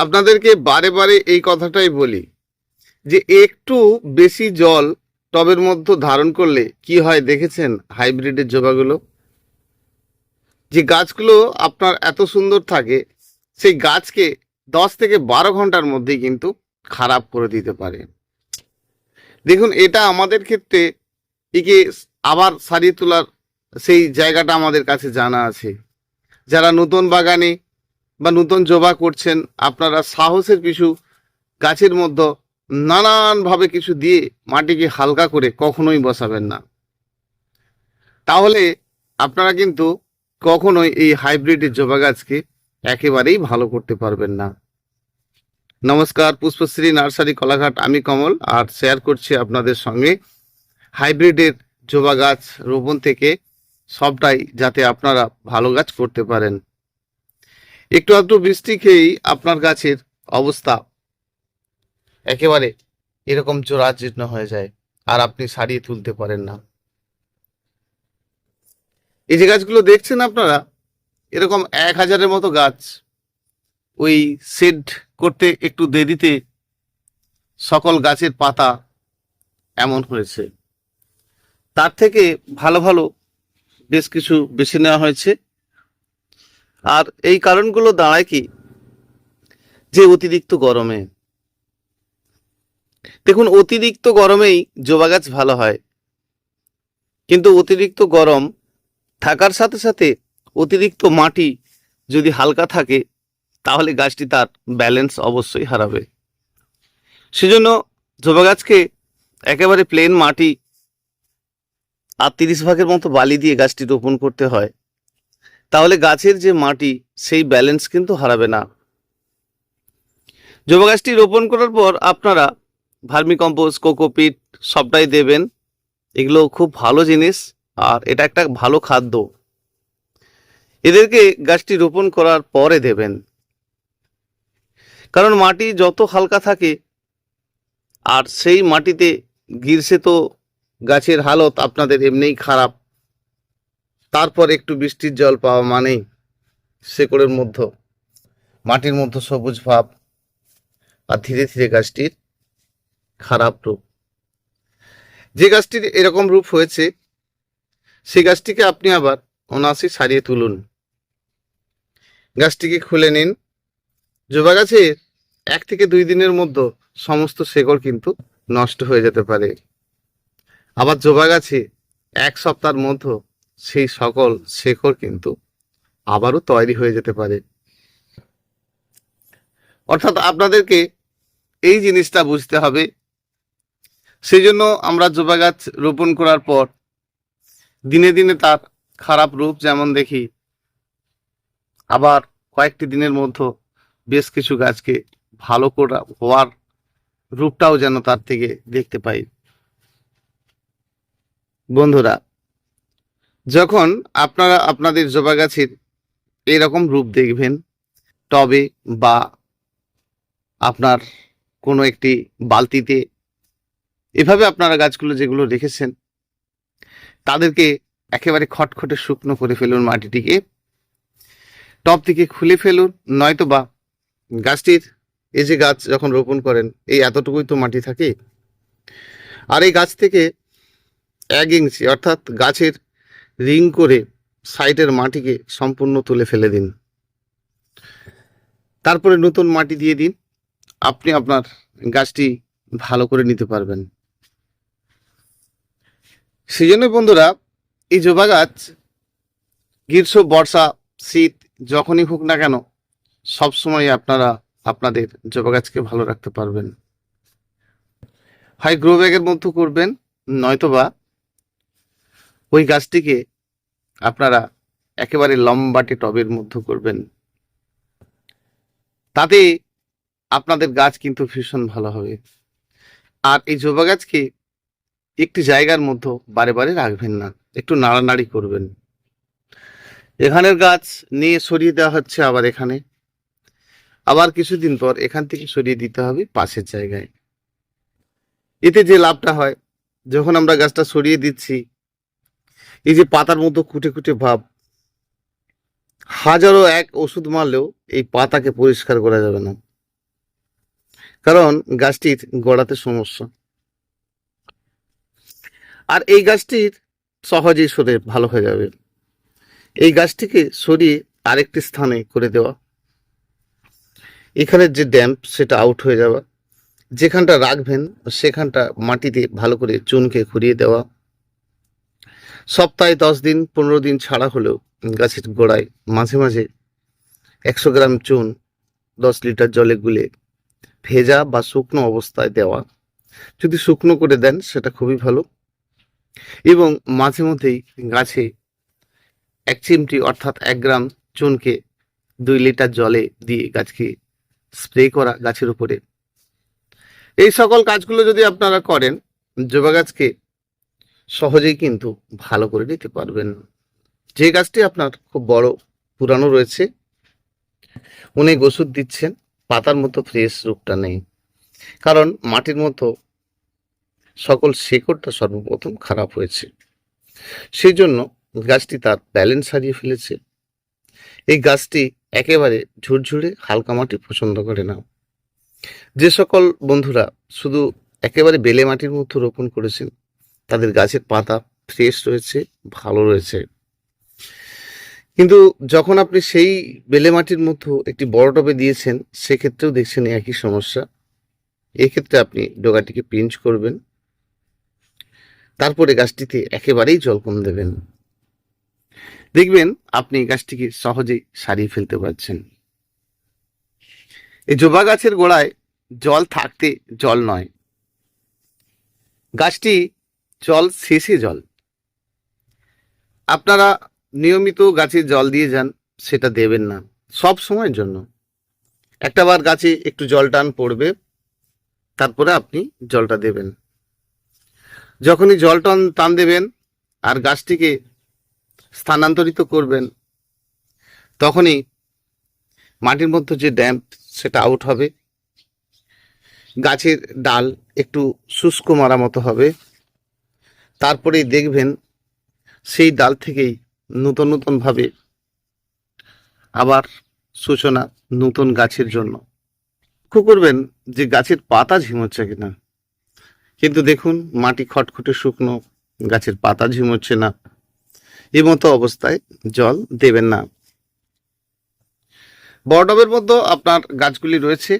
আপনাদেরকে বারে বারে এই কথাটাই বলি যে একটু বেশি জল টবের মধ্যে ধারণ করলে কি হয় দেখেছেন? হাইব্রিডের জবাগুলো, যে গাছগুলো আপনার এত সুন্দর থাকে, সেই গাছকে 10 থেকে 12 ঘন্টার মধ্যেই কিন্তু খারাপ করে দিতে পারে। দেখুন, এটা আমাদের ক্ষেত্রে একে আবার সারিয়ে তোলার সেই জায়গাটা আমাদের কাছে জানা আছে। যারা নতুন বাগানে বা নতুন জবা করছেন, আপনারা সাহসের পিছু গাছের মধ্যে নানানভাবে কিছু দিয়ে মাটিকে হালকা করে কখনোই বসাবেন না। তাহলে আপনারা কিন্তু কখনোই এই হাইব্রিডের জবা গাছকে একেবারেই ভালো করতে পারবেন না। নমস্কার, পুষ্পশ্রী নার্সারি কলাঘাট, আমি কমল আর শেয়ার করছি আপনাদের সঙ্গে হাইব্রিডের জবা গাছ রোপণ থেকে সবটাই, যাতে আপনারা ভালো গাছ করতে পারেন। একটু আধটু বৃষ্টি খেয়েই আপনার গাছের অবস্থা একেবারে এরকম জরাজীর্ণ হয়ে যায় আর আপনি সারিয়ে তুলতে পারেন না। এই যে গাছগুলো দেখছেন আপনারা, এরকম 1000-এর মতো গাছ ওই শেড করতে একটু দেরিতে সকল গাছের পাতা এমন হয়েছে। তার থেকে ভালো ভালো বেশ কিছু বেছে নেওয়া হয়েছে। আর এই কারণগুলো দাঁড়ায় কি, যে অতিরিক্ত গরমে, দেখুন অতিরিক্ত গরমেই জবা গাছ ভালো হয়, কিন্তু অতিরিক্ত গরম থাকার সাথে সাথে অতিরিক্ত মাটি যদি হালকা থাকে, তাহলে গাছটি তার ব্যালেন্স অবশ্যই হারাবে। সেজন্য জবা গাছকে একেবারে প্লেন মাটি আর 30 ভাগের মতো বালি দিয়ে গাছটি রোপণ করতে হয়, তাহলে গাছের যে মাটি সেই ব্যালেন্স কিন্তু হারাবে না। জবা গাছটি রোপণ করার পর আপনারা ভার্মিকম্পোস্ট, কোকোপিট সবটাই দেবেন। এগুলো খুব ভালো জিনিস আর এটা একটা ভালো খাদ্য। এদেরকে গাছটি রোপণ করার পরে দেবেন, কারণ মাটি যত হালকা থাকে আর সেই মাটিতে গ্রীষ্মে তো গাছের হালত আপনাদের এমনিই খারাপ, তারপর একটু বৃষ্টির জল পাওয়া মানেই শেকড়ের মধ্যে, মাটির মধ্যে সবুজ ভাব আর ধীরে ধীরে গাছটির খারাপ রূপ। যে গাছটির এরকম রূপ হয়েছে সেই গাছটিকে আপনি আবার অনায়াসে সারিয়ে তুলুন। গাছটিকে খুলে নিন। জবা গাছের 1 থেকে 2 দিনের মধ্যে সমস্ত শেকড় কিন্তু নষ্ট হয়ে যেতে পারে। আবার জবা গাছে 1 সপ্তাহের মধ্যে সেই সকল শেকড় কিন্তু আবারও তৈরি হয়ে যেতে পারে। অর্থাৎ আপনাদেরকে এই জিনিসটা বুঝতে হবে। সেই জন্য আমরা জবা গাছ রোপণ করার পর দিনে দিনে তার খারাপ রূপ যেমন দেখি, আবার কয়েকটি দিনের মধ্যে বেশ কিছু গাছকে ভালো করা হওয়ার রূপটাও যেন তার থেকে দেখতে পাই। বন্ধুরা, যখন আপনারা আপনাদের জবা গাছের এইরকম রূপ দেখবেন টবে বা আপনার কোনো একটি বালতিতে, এভাবে আপনারা গাছগুলো যেগুলো রেখেছেন তাদেরকে একেবারে খটখটে শুকনো করে ফেলুন, মাটিটিকে টব থেকে খুলে ফেলুন। নয়তো বা গাছটির, এই যে গাছ যখন রোপণ করেন এই এতটুকুই তো মাটি থাকে, আর এই গাছ থেকে 1 ইঞ্চি অর্থাৎ গাছের রিং করে সাইডের মাটিকে সম্পূর্ণ তুলে ফেলে দিন। তারপরে নতুন মাটি দিয়ে দিন, আপনি আপনার গাছটি ভালো করে নিতে পারবেন। সেই জন্য বন্ধুরা, এই জবা গাছ গ্রীষ্ম, বর্ষা, শীত যখনই হোক না কেন, সবসময় আপনারা আপনাদের জবা গাছকে ভালো রাখতে পারবেন। হয় গ্রো ব্যাগের মধ্যে করবেন, নয়তোবা ওই গাছটিকে আপনারা একেবারে লম্বাটে টবের মধ্যে করবেন। তাতে আপনাদের গাছ কিন্তু ভীষণ ভালো হবে। আর এই জবা গাছকে একটি জায়গার মধ্যে বারে বারে রাখবেন না, একটু নাড়ানাড়ি করবেন। এখানের গাছ নিয়ে সরিয়ে দেওয়া হচ্ছে, আবার এখানে, আবার কিছুদিন পর এখান থেকে সরিয়ে দিতে হবে পাশের জায়গায়। এতে যে লাভটা হয়, যখন আমরা গাছটা সরিয়ে দিচ্ছি, এই যে পাতার মতো কুটে কুটে ভাব, হাজারো এক ওষুধ মারলেও এই পাতাকে পরিষ্কার করা যাবে না। কারণ গাছটির গোড়াতে সমস্যা। আর এই গাছটির সহজেই সরে ভালো হয়ে যাবে। এই গাছটিকে সরিয়ে আরেকটি স্থানে করে দেওয়া, এখানের যে ড্যাম্প সেটা আউট হয়ে যাওয়া, যেখানটা রাখবেন সেখানটা মাটিতে ভালো করে চুনকে ঘুরিয়ে দেওয়া, সপ্তাহে 10 দিন 15 দিন ছাড়া হলেও গাছের গোড়ায় মাঝে মাঝে 100 গ্রাম চুন 10 লিটার জলে গুলে ভেজা বা শুকনো অবস্থায় দেওয়া। যদি শুকনো করে দেন সেটা খুবই ভালো। এবং মাঝে মধ্যেই গাছে 1 চিমটি অর্থাৎ 1 গ্রাম চুনকে 2 লিটার জলে দিয়ে গাছকে স্প্রে করা গাছের উপরে। এই সকল কাজগুলো যদি আপনারা করেন, জবা গাছকে সহজেই কিন্তু ভালো করে নিতে পারবেন। যে গাছটি আপনার খুব বড় পুরানো রয়েছে, অনেক ওষুধ দিচ্ছেন, পাতার মতো ফ্রেশ রূপটা নেই, কারণ মাটির মতো সকল শেকড়টা সর্বপ্রথম খারাপ হয়েছে। সেই জন্য গাছটি তার ব্যালেন্স হারিয়ে ফেলেছে। এই গাছটি একেবারে ঝুরঝুরে হালকা মাটি পছন্দ করে না। যে সকল বন্ধুরা শুধু একেবারে বেলে মাটির মধ্যে রোপণ করেছেন, তাদের গাছের পাতা ফ্রেশ রয়েছে, ভালো রয়েছে। কিন্তু যখন আপনি সেই বেলে মাটির মধ্যে একটি বড় টবে দিয়েছেন, সেক্ষেত্রেও দেখছেন একই সমস্যা। এক্ষেত্রে আপনি ডগাটিকে পিঞ্চ করবেন, তারপরে গাছটিতে একেবারেই জল কম দেবেন। দেখবেন আপনি গাছটিকে সহজেই সারিয়ে ফেলতে পারছেন। এই জবা গাছের গোড়ায় জল থাকতে জল নয়, গাছটি জল শেষে জল। আপনারা নিয়মিত গাছে জল দিয়ে যান, সেটা দেবেন না সব সময়ের জন্য। একটা বার গাছে একটু জল টান পড়বে, তারপরে আপনি জলটা দেবেন। যখনই জল টান দেবেন আর গাছটিকে স্থানান্তরিত করবেন, তখনই মাটির মধ্যে যে ড্যাম্প সেটা আউট হবে, গাছের ডাল একটু শুষ্ক মারা মতো হবে। তারপরেই দেখবেন সেই ডাল থেকেই নতুন নতুনভাবে আবার সূচনা নতুন গাছের জন্য। লক্ষ্য করবেন যে গাছের পাতা ঝিমোচ্ছে কিনা। কিন্তু দেখুন মাটি খটখটে শুকনো, গাছের পাতা ঝিমোচ্ছে না। এই মতো অবস্থায় জল দেবেন না। বড় টবের মধ্যে আপনার গাছগুলি রয়েছে,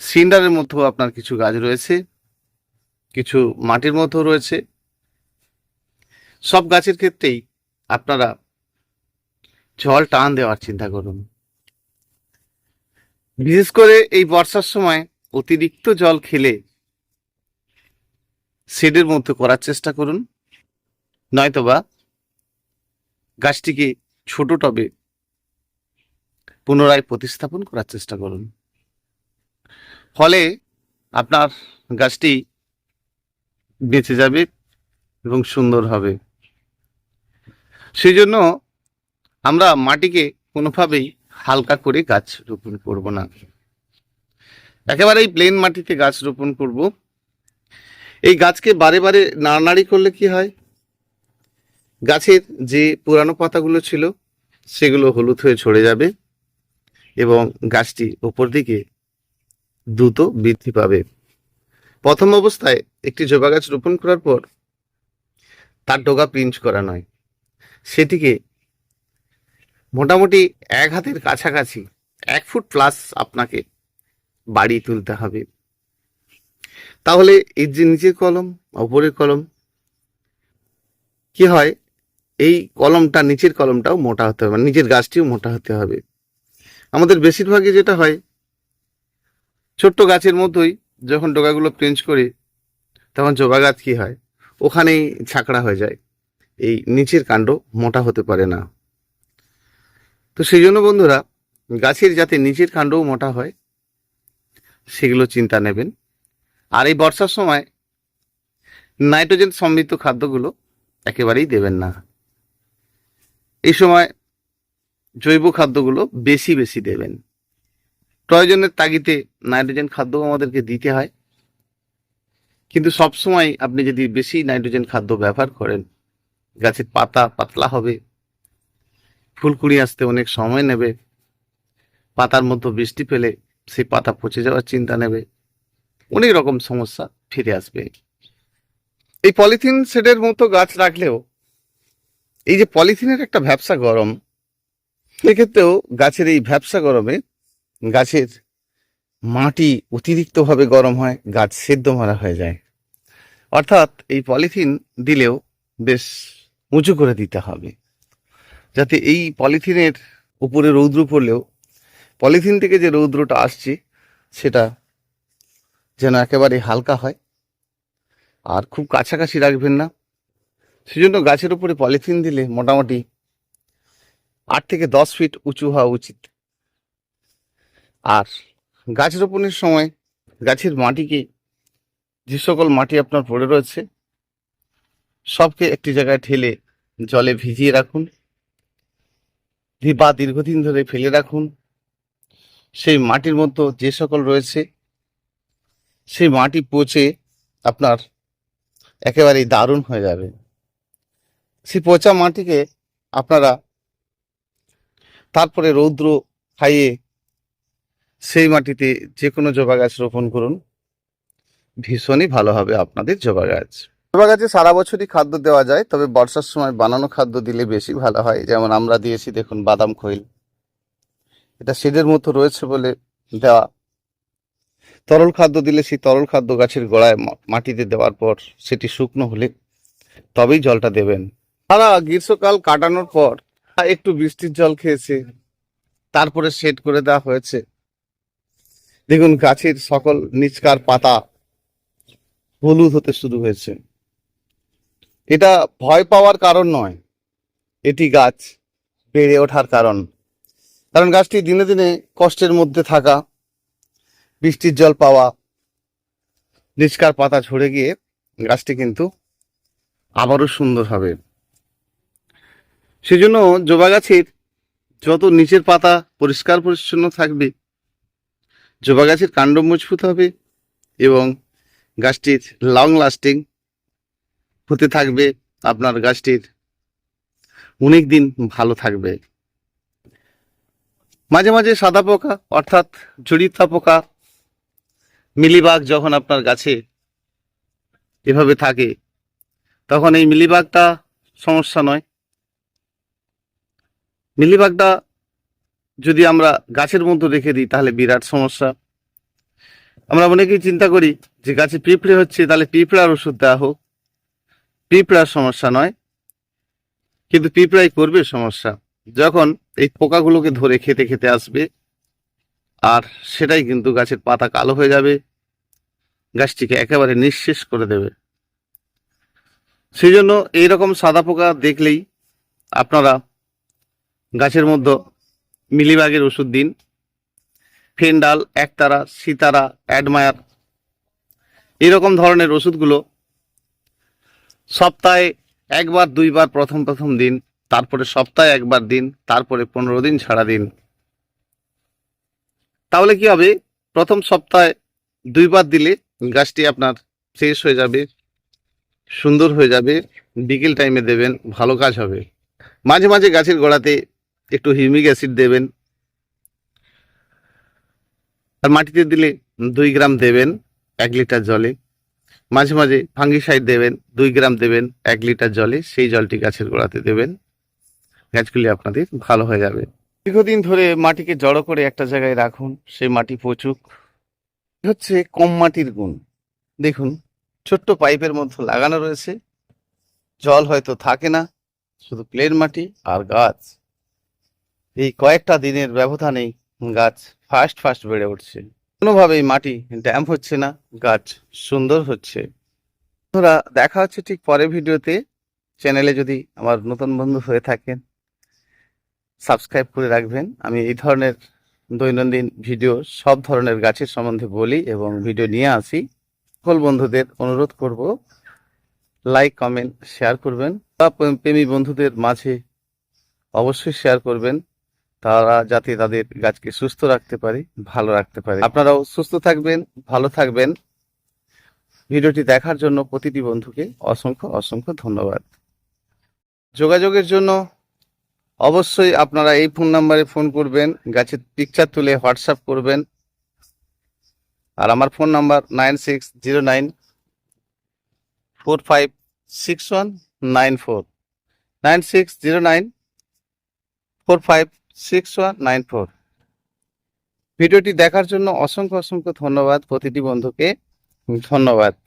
সিন্ডারের মধ্যেও আপনার কিছু গাছ রয়েছে, কিছু মাটির মধ্যেও রয়েছে। সব গাছের ক্ষেত্রেই আপনারা জল টান দেওয়ার চিন্তা করুন। বিশেষ করে এই বর্ষার সময় অতিরিক্ত জল খেলে শেডের মধ্যে করার চেষ্টা করুন, নয়তোবা গাছটিকে ছোট টবে পুনরায় প্রতিস্থাপন করার চেষ্টা করুন। ফলে আপনার গাছটি বেঁচে যাবে এবং সুন্দর হবে। সেই জন্য আমরা মাটিকে কোনোভাবেই হালকা করে গাছ রোপণ করব না, একেবারেই প্লেন মাটিতে গাছ রোপণ করব। এই গাছকে বারে বারে নাড়ানাড়ি করলে কি হয়, গাছের যে পুরানো পাতাগুলো ছিল সেগুলো হলুদ হয়ে ঝরে যাবে এবং গাছটি উপর দিকে দ্রুত বৃদ্ধি পাবে। প্রথম অবস্থায় একটি জবা গাছ রোপণ করার পর তার ডগা পিঞ্চ করা নয়, সেটিকে মোটামুটি 1 হাতের কাছাকাছি 1 ফুট প্লাস আপনাকে বাড়িয়ে তুলতে হবে। তাহলে এর যে নিচের কলম উপরের কলম কি হয়, এই কলমটা নিচের কলমটাও মোটা হতে হবে, নিচের গাছটিও মোটা হতে হবে। আমাদের বেশিরভাগই যেটা হয়, ছোট্ট গাছের মতোই যখন ডগাগুলো পিঞ্চ করি, তখন জবা গাছ কি হয়, ওখানেই ছাকড়া হয়ে যায়, এই নিচের কাণ্ড মোটা হতে পারে না। তো সেই জন্য বন্ধুরা, গাছের যাতে নিচের কাণ্ডও মোটা হয় সেগুলো চিন্তা নেবেন। আর এই বর্ষার সময় নাইট্রোজেন সমৃদ্ধ খাদ্যগুলো একেবারেই দেবেন না। এই সময় জৈব খাদ্যগুলো বেশি বেশি দেবেন। প্রয়োজনের তাগিদে নাইট্রোজেন খাদ্য আমাদেরকে দিতে হয়, কিন্তু সবসময় আপনি যদি বেশি নাইট্রোজেন খাদ্য ব্যবহার করেন, গাছের পাতা পাতলা হবে, ফুলকুড়ি আসতে অনেক সময় নেবে, পাতার মধ্যে বৃষ্টি পেলে সেই পাতা পচে যাওয়ার চিন্তা নেবে, অনেক রকম সমস্যা ফিরে আসবে। এই পলিথিন শেডের মতো গাছ রাখলেও এই যে পলিথিনের একটা ভ্যাপসা গরম, সেক্ষেত্রেও গাছের এই ভ্যাপসা গরমে গাছের মাটি অতিরিক্তভাবে গরম হয়, গাছ সেদ্ধ মারা হয়ে যায়। অর্থাৎ এই পলিথিন দিলেও বেশ উঁচু করে দিতে হবে, যাতে এই পলিথিনের উপরে রৌদ্র পড়লেও পলিথিন থেকে যে রৌদ্রটা আসছে সেটা যেন একেবারে হালকা হয়, আর খুব কাছাকাছি রাখবেন না। সেজন্য গাছের উপরে পলিথিন দিলে মোটামুটি 8 থেকে 10 ফিট উঁচু হওয়া উচিত। আর গাছ রোপণের সময় গাছের মাটিকে, যে সকল মাটি আপনার পড়ে রয়েছে সবকে একটি জায়গায় ঠেলে জলে ভিজিয়ে রাখুন বা দীর্ঘদিন ধরে ফেলে রাখুন। সেই মাটির মধ্যে যে সকল রয়েছে সেই মাটি পচে আপনার একেবারেই দারুণ হয়ে যাবে। সেই পচা মাটিকে আপনারা তারপরে রৌদ্র খাইয়ে সেই মাটিতে যে কোনো জবা গাছ রোপণ করুন, ভীষণই ভালো হবে আপনাদের জবা গাছ। জবা গাছে সারা বছরই খাদ্য দেওয়া যায়, তবে বর্ষার সময় বানানো খাদ্য দিলে বেশি ভালো হয়। যেমন আমরা দিয়েছি দেখুন বাদাম খৈল, এটা শেডের মতো রয়েছে বলে দেওয়া। তরল খাদ্য দিলে সেই তরল খাদ্য গাছের গোড়ায় মাটিতে দেওয়ার পর সেটি শুকনো হলে তবেই জলটা দেবেন। সারা গ্রীষ্মকাল কাটানোর পর একটু বৃষ্টির জল খেয়েছে, তারপরে শেড করে দেওয়া হয়েছে। দেখুন গাছের সকল নিচকার পাতা হলুদ হতে শুরু হয়েছে। এটা ভয় পাওয়ার কারণ নয়, এটি গাছ বেড়ে ওঠার কারণ। কারণ গাছটি দিনে দিনে কষ্টের মধ্যে থাকা, বৃষ্টির জল পাওয়া, নিচকার পাতা ঝরে গিয়ে গাছটি কিন্তু আবারও সুন্দর হবে। সেজন্য জবা গাছের যত নিচের পাতা পরিষ্কার পরিচ্ছন্ন থাকবে, জবা গাছের কাণ্ড মজবুত হবে এবং গাছটির লং লাস্টিং হতে থাকবে। আপনার গাছটির অনেক দিন ভালো থাকবে। মাঝে মাঝে সাদা পোকা অর্থাৎ জড়িতা পোকা, মিলিবাগ যখন আপনার গাছে এভাবে থাকে তখন এই মিলিবাগটা সমস্যা নয়। মিলিবাগটা যদি আমরা গাছের মধ্যে রেখে দিই তাহলে বিরাট সমস্যা। আমরা অনেকেই চিন্তা করি যে গাছে পিঁপড়ে হচ্ছে, তাহলে পিঁপড়ার ওষুধ দেওয়া হোক। পিঁপড়ার সমস্যা নয়, কিন্তু পিঁপড়াই করবে সমস্যা যখন এই পোকাগুলোকে ধরে খেতে খেতে আসবে, আর সেটাই কিন্তু গাছের পাতা কালো হয়ে যাবে, গাছটিকে একেবারে নিঃশেষ করে দেবে। সেই জন্য এইরকম সাদা পোকা দেখলেই আপনারা গাছের মধ্যে মিলিবাগের ওষুধ দিন। ফেন্ডাল, একতারা, সিতারা, অ্যাডমায়ার এরকম ধরনের ওষুধগুলো সপ্তাহে একবার দুইবার প্রথম দিন, তারপরে সপ্তাহে একবার দিন, তারপরে 15 দিন ছাড়া দিন। তাহলে কি হবে, প্রথম সপ্তাহে 2বার দিলে গাছটি আপনার শেষ হয়ে যাবে, সুন্দর হয়ে যাবে। বিকেল টাইমে দেবেন, ভালো কাজ হবে। মাঝে মাঝে গাছের গোড়াতে একটু হিউমিক অ্যাসিড দেবেন, আর মাটিতে দিলে 2 গ্রাম দেবেন 1 লিটার জলে। মাঝে মাঝে ফাঙ্গিসাইড দেবেন, 2 গ্রাম দেবেন 1 লিটার জলে। সেই জলটি গাছের গোড়াতে দেবেন, গাছগুলি আপনাদের ভালো হয়ে যাবে। দীর্ঘদিন ধরে মাটিকে জড়ো করে একটা জায়গায় রাখুন, সেই মাটি পচুক। হচ্ছে কম মাটির গুণ। দেখুন ছোট্ট পাইপের মধ্যে লাগানো রয়েছে, জল হয়তো থাকে না, শুধু প্লেন মাটি আর গাছ। এই কয়েকটা দিনের ব্যবধানেই গাছ ফাস্ট বেড়ে উঠছে, কোনোভাবেই মাটি ড্যাম্প হচ্ছে না, গাছ সুন্দর হচ্ছে। বন্ধুরা, দেখা হচ্ছে ঠিক পরের ভিডিওতে। চ্যানেলে যদি আমার নতুন বন্ধু হয়ে থাকেন সাবস্ক্রাইব করে রাখবেন। আমি এই ধরনের দৈনন্দিন ভিডিও সব ধরনের গাছের সম্বন্ধে বলি এবং ভিডিও নিয়ে আসি। সকল বন্ধুদের অনুরোধ করব লাইক, কমেন্ট, শেয়ার করবেন। প্রেমী বন্ধুদের মাঝে অবশ্যই শেয়ার করবেন, তারা যাতে তাদের গাছকে সুস্থ রাখতে পারে, ভালো রাখতে পারে। আপনারাও সুস্থ থাকবেন, ভালো থাকবেন। ভিডিওটি দেখার জন্য প্রতিটি বন্ধুকে অসংখ্য ধন্যবাদ। যোগাযোগের জন্য অবশ্যই আপনারা এই ফোন নাম্বারে ফোন করবেন, গাছের পিকচার তুলে হোয়াটসঅ্যাপ করবেন। আর আমার ফোন নাম্বার 9609456194, 9609456194। ভিডিওটি দেখার জন্য অসংখ্য অসংখ্য ধন্যবাদ প্রতিটি বন্ধুকে। ধন্যবাদ।